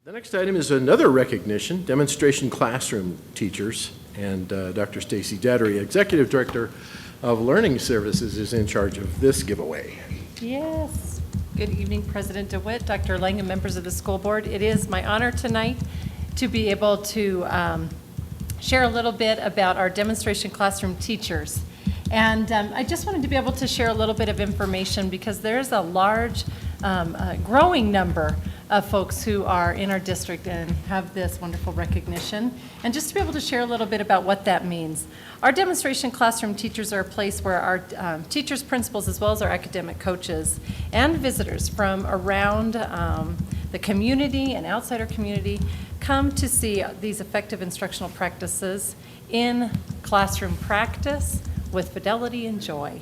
The next item is another recognition, demonstration classroom teachers, and Dr. Stacy Dattery, Executive Director of Learning Services, is in charge of this giveaway. Yes. Good evening, President DeWitt, Dr. Lang, and members of the school board. It is my honor tonight to be able to share a little bit about our demonstration classroom teachers. And I just wanted to be able to share a little bit of information because there's a large, growing number of folks who are in our district and have this wonderful recognition. And just to be able to share a little bit about what that means. Our demonstration classroom teachers are a place where our teachers, principals, as well as our academic coaches and visitors from around the community and outside our community come to see these effective instructional practices in classroom practice with fidelity and joy.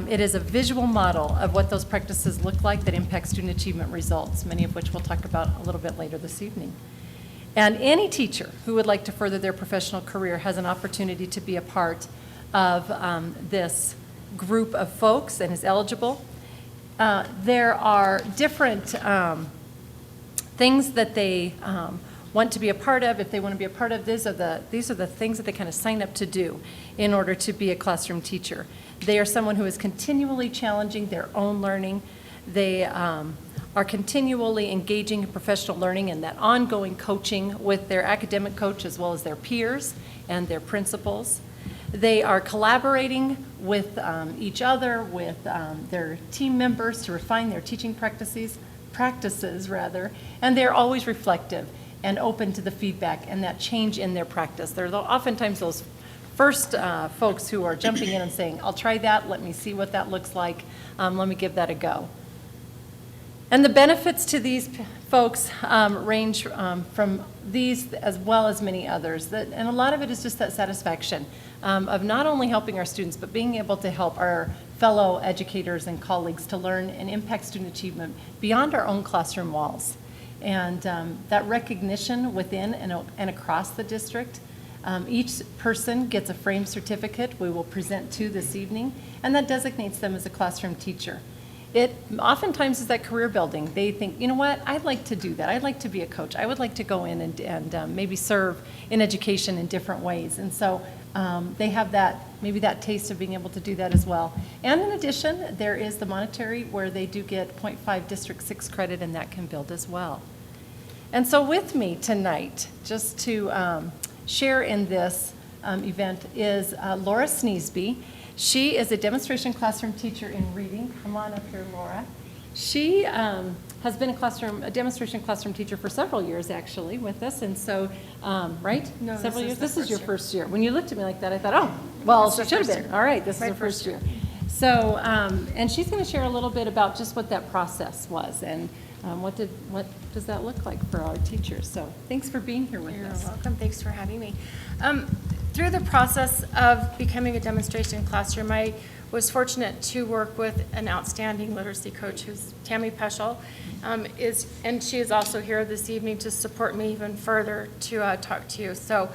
It is a visual model of what those practices look like that impact student achievement results, many of which we'll talk about a little bit later this evening. And any teacher who would like to further their professional career has an opportunity to be a part of this group of folks and is eligible. There are different things that they want to be a part of. If they want to be a part of, these are the things that they kind of sign up to do in order to be a classroom teacher. They are someone who is continually challenging their own learning. They are continually engaging in professional learning and that ongoing coaching with their academic coach as well as their peers and their principals. They are collaborating with each other, with their team members to refine their teaching practices, and they're always reflective and open to the feedback and that change in their practice. There are oftentimes those first folks who are jumping in and saying, I'll try that, let me see what that looks like, let me give that a go. And the benefits to these folks range from these as well as many others. And a lot of it is just that satisfaction of not only helping our students, but being able to help our fellow educators and colleagues to learn and impact student achievement beyond our own classroom walls. And that recognition within and across the district. Each person gets a framed certificate we will present to this evening, and that designates them as a classroom teacher. It oftentimes is that career building. They think, you know what, I'd like to do that. I'd like to be a coach. I would like to go in and maybe serve in education in different ways. And so they have maybe that taste of being able to do that as well. And in addition, there is the monetary where they do get 0.5 District 6 credit, and that can build as well. And so with me tonight, just to share in this event is Laura Sneesby. She is a demonstration classroom teacher in reading. Come on up here, Laura. She has been a demonstration classroom teacher for several years, actually, with us. And so, right? No, several years. This is your year. first year. When you looked at me like that, I thought, oh, well, she should have been. All right, this is her first year. So, and she's going to share a little bit about just what that process was and what does that look like for our teachers. So, thanks for being here with us. You're welcome. Thanks for having me. Through the process of becoming a demonstration classroom, I was fortunate to work with an outstanding literacy coach who's Tammy Peschel, and she is also here this evening to support me even further to talk to you. So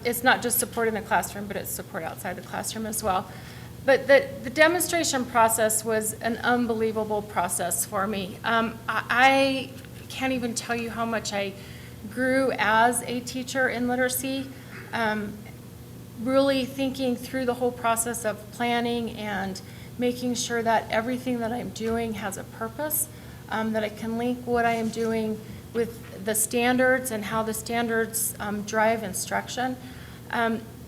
it's not just support in the classroom, but it's support outside the classroom as well. But the demonstration process was an unbelievable process for me. I can't even tell you how much I grew as a teacher in literacy. Really thinking through the whole process of planning and making sure that everything that I'm doing has a purpose, that I can link what I am doing with the standards and how the standards drive instruction.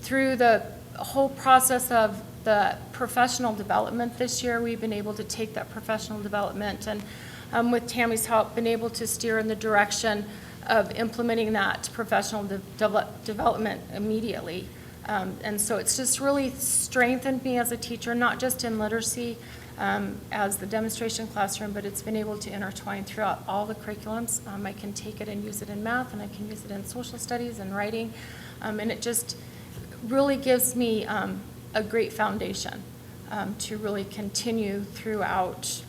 Through the whole process of the professional development this year, we've been able to take that professional development and with Tammy's help, been able to steer in the direction of implementing that professional development immediately. And so it's just really strengthened me as a teacher, not just in literacy as the demonstration classroom, but it's been able to intertwine throughout all the curriculums. I can take it and use it in math, and I can use it in social studies and writing. And it just really gives me a great foundation to really continue throughout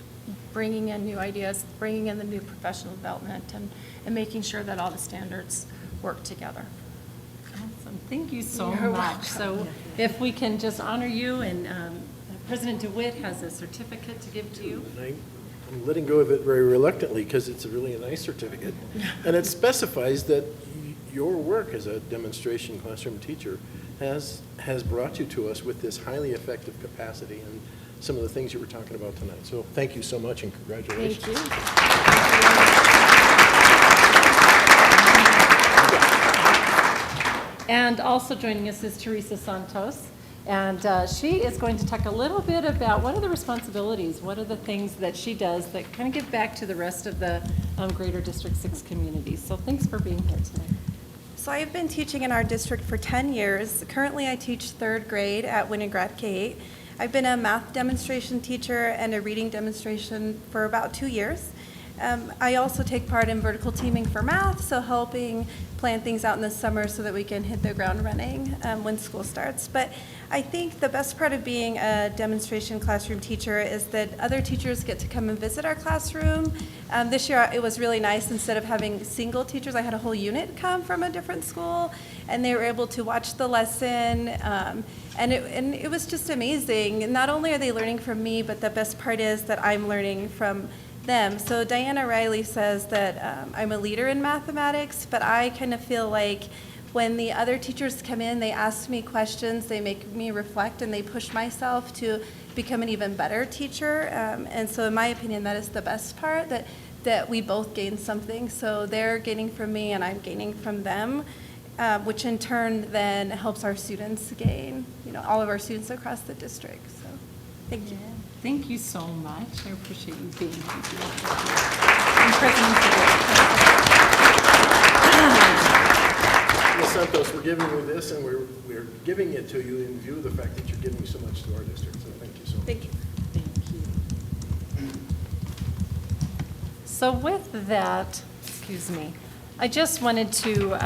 bringing in new ideas, bringing in the new professional development, and making sure that all the standards work together. Awesome. Thank you so You're much. welcome. So if we can just honor you, and President DeWitt has a certificate to give to you. I'm letting go of it very reluctantly because it's really a nice certificate. And it specifies that your work as a demonstration classroom teacher has brought you to us with this highly effective capacity and some of the things you were talking about tonight. So thank you so much and congratulations. Thank you. And also joining us is Teresa Santos. And she is going to talk a little bit about what are the responsibilities, what are the things that she does that kind of give back to the rest of the Greater District 6 community. So thanks for being here tonight. So I've been teaching in our district for 10 years. Currently, I teach third grade at Winograd K-8. I've been a math demonstration teacher and a reading demonstration for about 2 years. I also take part in vertical teaming for math, so helping plan things out in the summer so that we can hit the ground running when school starts. But I think the best part of being a demonstration classroom teacher is that other teachers get to come and visit our classroom. This year it was really nice. Instead of having single teachers, I had a whole unit come from a different school, and they were able to watch the lesson. And it was just amazing. Not only are they learning from me, but the best part is that I'm learning from them. So Diana Riley says that I'm a leader in mathematics, but I kind of feel like when the other teachers come in, they ask me questions, they make me reflect, and they push myself to become an even better teacher. And so in my opinion, that is the best part, that we both gain something. So they're gaining from me and I'm gaining from them, which in turn then helps our students gain, all of our students across the district. So thank you. Thank you so much. I appreciate you being here. And President Ms. Santos, we're giving you this, and we're giving it to you in view of the fact that you're giving so much to our district. So thank you so much. Thank you. Thank you. So with that, excuse me, I just wanted to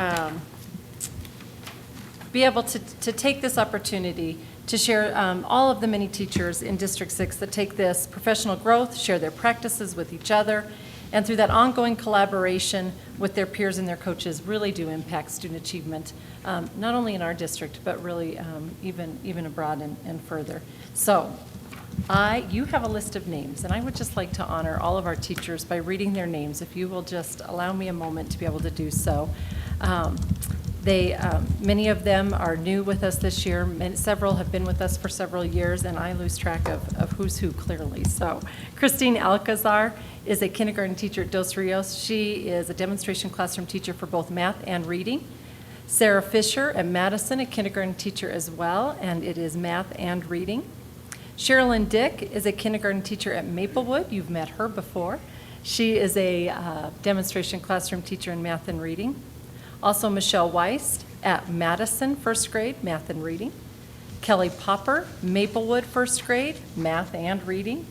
be able to take this opportunity to share all of the many teachers in District 6 that take this professional growth, share their practices with each other, and through that ongoing collaboration with their peers and their coaches really do impact student achievement, not only in our district, but really even abroad and further. So you have a list of names, and I would just like to honor all of our teachers by reading their names, if you will just allow me a moment to be able to do so. Many of them are new with us this year. Several have been with us for several years, and I lose track of who's who clearly. So Christine Alcazar is a kindergarten teacher at Dos Rios. She is a demonstration classroom teacher for both math and reading. Sarah Fisher at Madison, a kindergarten teacher as well, and it is math and reading. Sherilyn Dick is a kindergarten teacher at Maplewood. You've met her before. She is a demonstration classroom teacher in math and reading. Also Michelle Weiss at Madison, first grade, math and reading. Kelly Popper, Maplewood, first grade, math and reading.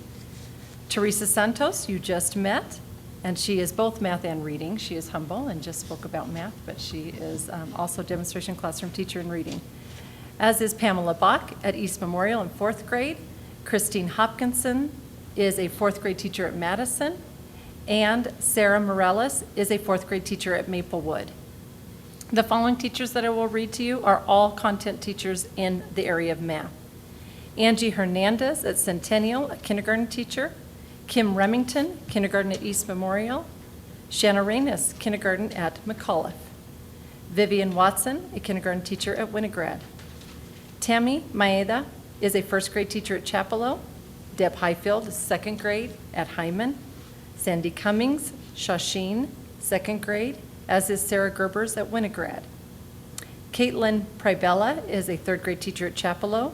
Teresa Santos, you just met, and she is both math and reading. She is humble and just spoke about math, but she is also demonstration classroom teacher in reading. As is Pamela Bach at East Memorial in fourth grade. Christine Hopkinson is a fourth grade teacher at Madison, and Sarah Morales is a fourth grade teacher at Maplewood. The following teachers that I will read to you are all content teachers in the area of math. Angie Hernandez at Centennial, a kindergarten teacher. Kim Remington, kindergarten at East Memorial. Shanna Reynes, kindergarten at McAuliffe. Vivian Watson, a kindergarten teacher at Winograd. Tammy Maeda is a first grade teacher at Chapelo. Deb Highfield is second grade at Hyman. Sandy Cummings, Shawsheen, second grade, as is Sarah Gerbers at Winograd. Caitlin Pribella is a third grade teacher at Chapelo.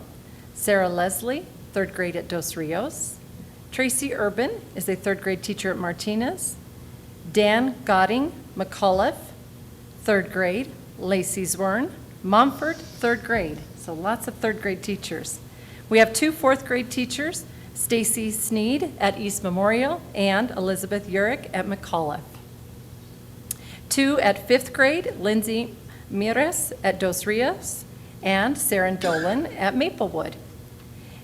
Sarah Leslie, third grade at Dos Rios. Tracy Urban is a third grade teacher at Martinez. Dan Godding, McAuliffe, third grade. Lacey Zwern, Momford, third grade. So lots of third grade teachers. We have two fourth grade teachers, Stacy Sneed at East Memorial and Elizabeth Urick at McAuliffe. Two at fifth grade, Lindsay Mires at Dos Rios and Sarah Dolan at Maplewood.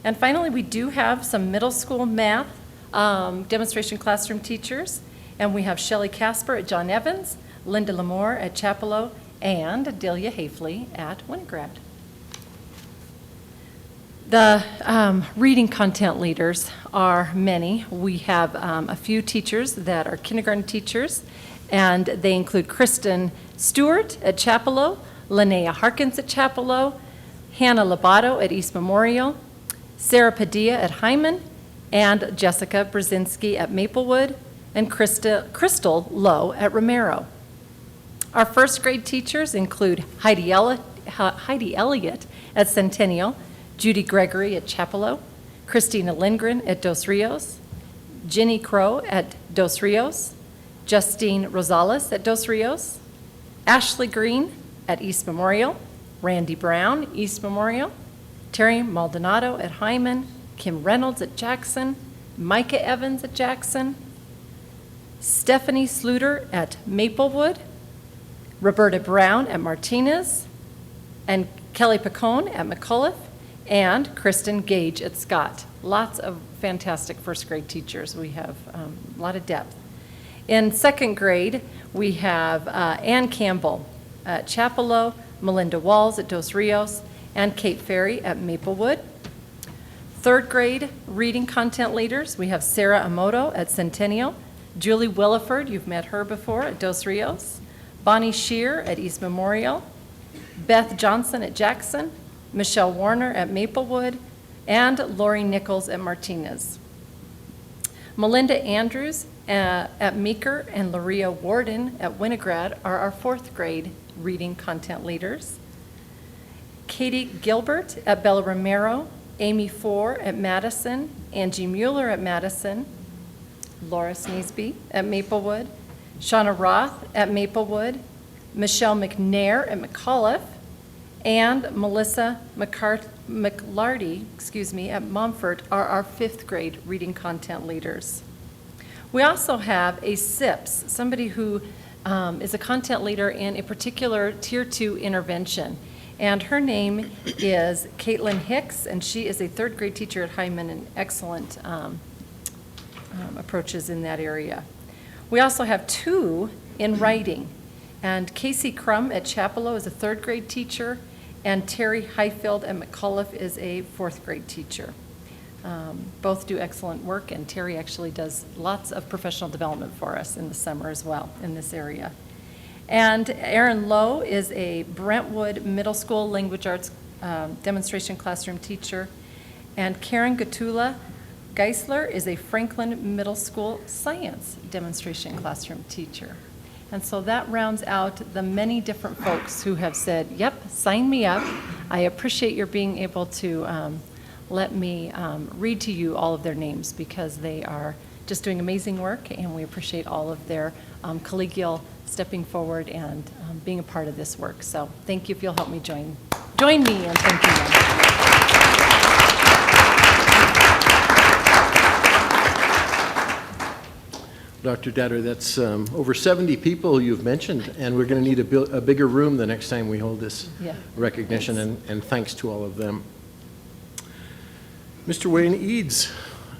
And finally, we do have some middle school math demonstration classroom teachers, and we have Shelley Casper at John Evans, Linda Lamore at Chapelo, and Delia Hafley at Winograd. The reading content leaders are many. We have a few teachers that are kindergarten teachers, and they include Kristen Stewart at Chapelo, Linnea Harkins at Chapelo, Hannah Lobato at East Memorial, Sarah Padilla at Hyman, and Jessica Brzezinski at Maplewood, and Crystal Lowe at Romero. Our first grade teachers include Heidi Elliott at Centennial, Judy Gregory at Chapelo, Christina Lindgren at Dos Rios, Ginny Crow at Dos Rios, Justine Rosales at Dos Rios, Ashley Green at East Memorial, Randy Brown, East Memorial, Terry Maldonado at Hyman, Kim Reynolds at Jackson, Micah Evans at Jackson, Stephanie Sluter at Maplewood, Roberta Brown at Martinez, and Kelly Pacone at McCullough, and Kristen Gage at Scott. Lots of fantastic first grade teachers. We have a lot of depth. In second grade, we have Ann Campbell at Chapelo, Melinda Walls at Dos Rios, and Kate Ferry at Maplewood. Third grade reading content leaders, we have Sarah Amoto at Centennial, Julie Williford, you've met her before, at Dos Rios, Bonnie Shear at East Memorial, Beth Johnson at Jackson, Michelle Warner at Maplewood, and Lori Nichols at Martinez. Melinda Andrews at Meeker and Loria Warden at Winograd are our fourth grade reading content leaders. Katie Gilbert at Bella Romero, Amy Four at Madison, Angie Mueller at Madison, Laura Sneesby at Maplewood, Shauna Roth at Maplewood, Michelle McNair at McAuliffe, and Melissa McLarty, at Montfort are our fifth grade reading content leaders. We also have a SIPS, somebody who is a content leader in a particular Tier 2 intervention. And her name is Caitlin Hicks, and she is a third grade teacher at Hyman and excellent approaches in that area. We also have two in writing. And Casey Crum at Chapelo is a third grade teacher, and Terry Highfield at McCullough is a fourth grade teacher. Both do excellent work, and Terry actually does lots of professional development for us in the summer as well in this area. And Erin Lowe is a Brentwood Middle School Language Arts demonstration classroom teacher, and Karen Gatula Geisler is a Franklin Middle School science demonstration classroom teacher. And so that rounds out the many different folks who have said, yep, sign me up. I appreciate your being able to let me read to you all of their names, because they are just doing amazing work, and we appreciate all of their collegial stepping forward and being a part of this work. So thank you if you'll help me join me in thanking them. Dr. Datter, that's over 70 people you've mentioned, and we're going to need a bigger room the next time we hold this recognition, and thanks to all of them. Mr. Wayne Eads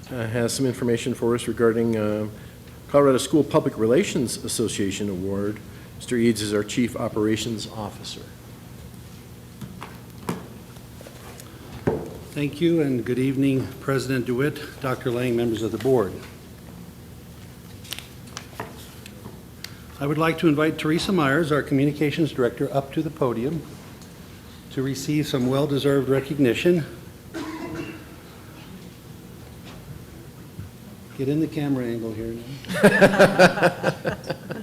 has some information for us regarding Colorado School Public Relations Association Award. Mr. Eads is our Chief Operations Officer. Thank you, and good evening, President DeWitt, Dr. Lang, members of the board. I would like to invite Teresa Myers, our Communications Director, up to the podium to receive some well-deserved recognition. Get in the camera angle here now.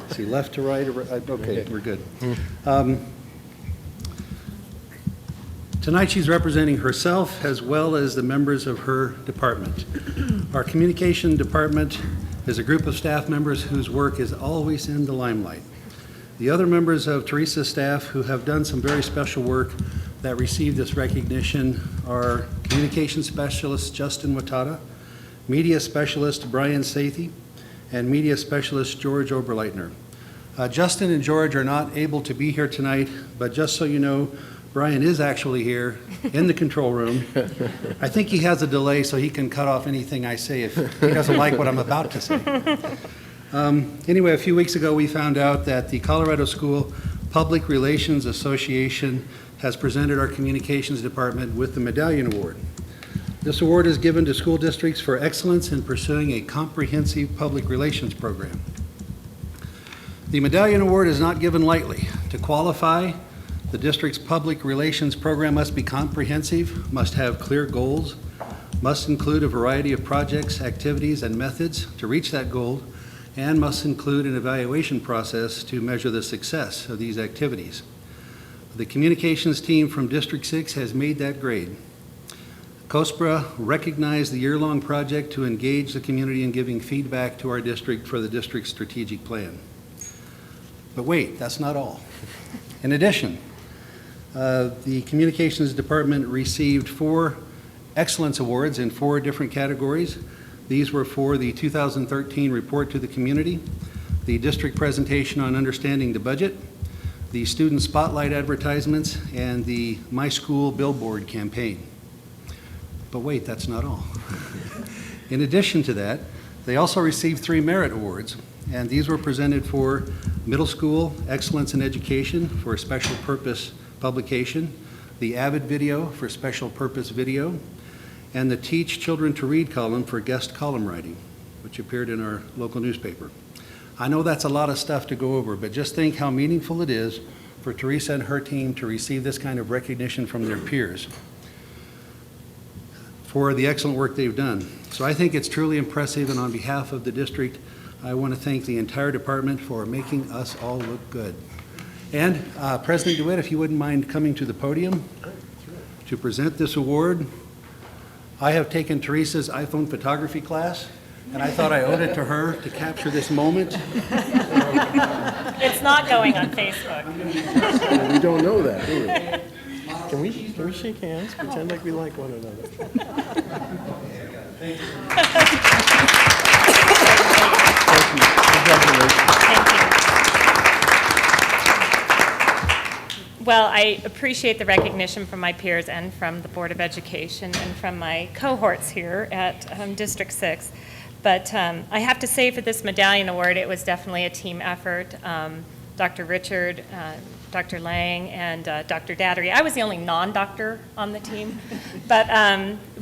See, left to right, or okay, we're good. Tonight she's representing herself as well as the members of her department. Our communication department is a group of staff members whose work is always in the limelight. The other members of Teresa's staff who have done some very special work that received this recognition are communication specialist Justin Watata, media specialist Brian Sathy, and media specialist George Oberleitner. Justin and George are not able to be here tonight, but just so you know, Brian is actually here in the control room. I think he has a delay so he can cut off anything I say if he doesn't like what I'm about to say. Anyway, a few weeks ago we found out that the Colorado School Public Relations Association has presented our communications department with the Medallion Award. This award is given to school districts for excellence in pursuing a comprehensive public relations program. The Medallion Award is not given lightly. To qualify, the district's public relations program must be comprehensive, must have clear goals, must include a variety of projects, activities, and methods to reach that goal, and must include an evaluation process to measure the success of these activities. The communications team from District 6 has made that grade. COSPRA recognized the year-long project to engage the community in giving feedback to our district for the district's strategic plan. But wait, that's not all. In addition, the communications department received 4 excellence awards in 4 different categories. These were for the 2013 report to the community, the district presentation on understanding the budget, the student spotlight advertisements, and the My School billboard campaign. But wait, that's not all. In addition to that, they also received 3 merit awards, and these were presented for middle school excellence in education for special purpose publication, the Avid video for special purpose video, and the Teach Children to Read column for guest column writing, which appeared in our local newspaper. I know that's a lot of stuff to go over, but just think how meaningful it is for Teresa and her team to receive this kind of recognition from their peers for the excellent work they've done. So I think it's truly impressive, and on behalf of the district, I want to thank the entire department for making us all look good. And President DeWitt, if you wouldn't mind coming to the podium to present this award. I have taken Teresa's iPhone photography class, and I thought I owed it to her to capture this moment. It's not going on Facebook. We don't know that, do we? Can we shake hands? Pretend like we like one another. Thank you. Congratulations. Thank you. Well, I appreciate the recognition from my peers and from the Board of Education and from my cohorts here at District 6. But I have to say for this Medallion Award, it was definitely a team effort. Dr. Richard, Dr. Lang, and Dr. Dattery. I was the only non-doctor on the team, but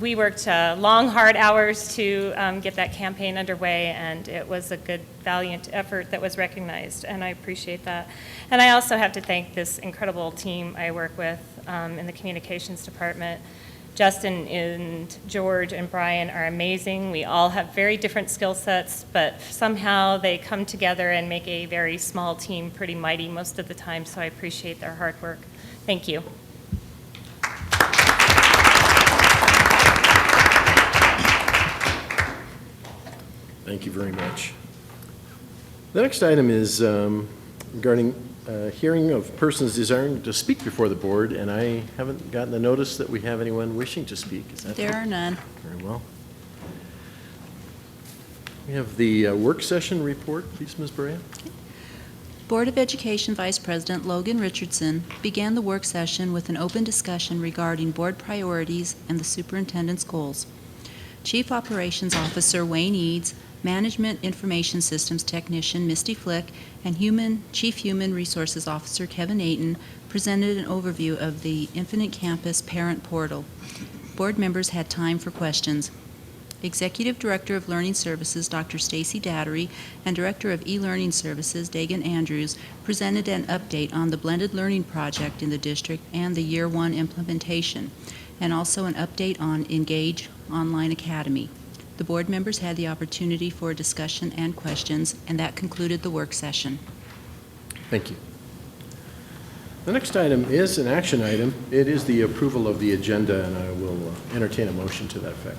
we worked long, hard hours to get that campaign underway, and it was a good, valiant effort that was recognized, and I appreciate that. And I also have to thank this incredible team I work with in the communications department. Justin and George and Brian are amazing. We all have very different skill sets, but somehow they come together and make a very small team pretty mighty most of the time, so I appreciate their hard work. Thank you. Thank you very much. The next item is regarding hearing of persons desiring to speak before the board, and I haven't gotten a notice that we have anyone wishing to speak. Is that There are none. Very well. We have the work session report. Please, Ms. Brea. Board of Education Vice President Logan Richardson began the work session with an open discussion regarding board priorities and the superintendent's goals. Chief Operations Officer Wayne Eads, Management Information Systems Technician Misty Flick, and Chief Human Resources Officer Kevin Ayton presented an overview of the Infinite Campus Parent Portal. Board members had time for questions. Executive Director of Learning Services Dr. Stacy Dattery and Director of E-Learning Services Dagan Andrews presented an update on the Blended Learning Project in the district and the Year 1 implementation, and also an update on Engage Online Academy. The board members had the opportunity for discussion and questions, and that concluded the work session. Thank you. The next item is an action item. It is the approval of the agenda, and I will entertain a motion to that effect.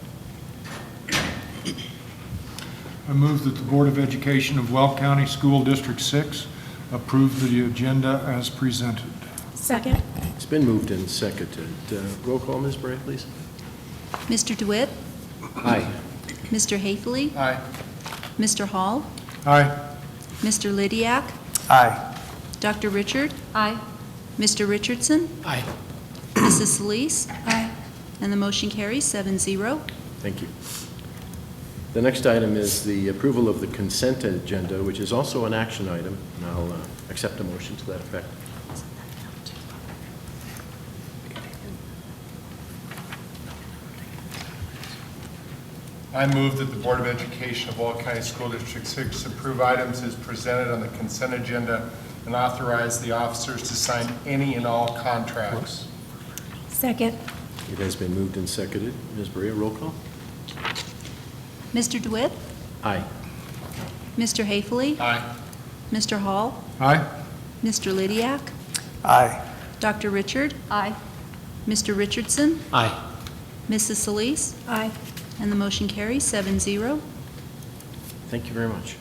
I move that the Board of Education of Weld County School District 6 approve the agenda as presented. Second. It's been moved and seconded. Roll call, Ms. Bray, please. Mr. DeWitt? Aye. Mr. Haefele? Aye. Mr. Hall? Aye. Mr. Lydiak? Aye. Dr. Richard? Aye. Mr. Richardson? Aye. Mrs. Solis? Aye. And the motion carries 7-0. Thank you. The next item is the approval of the consent agenda, which is also an action item, and I'll accept a motion to that effect. I move that the Board of Education of Wall County School District 6 approve items as presented on the consent agenda and authorize the officers to sign any and all contracts. Second. It has been moved and seconded. Ms. Brea, roll call? Mr. DeWitt? Aye. Mr. Haefele? Aye. Mr. Hall? Aye. Mr. Lydiak? Aye. Dr. Richard? Aye. Mr. Richardson? Aye. Mrs. Solis? Aye. And the motion carries 7-0. Thank you very much.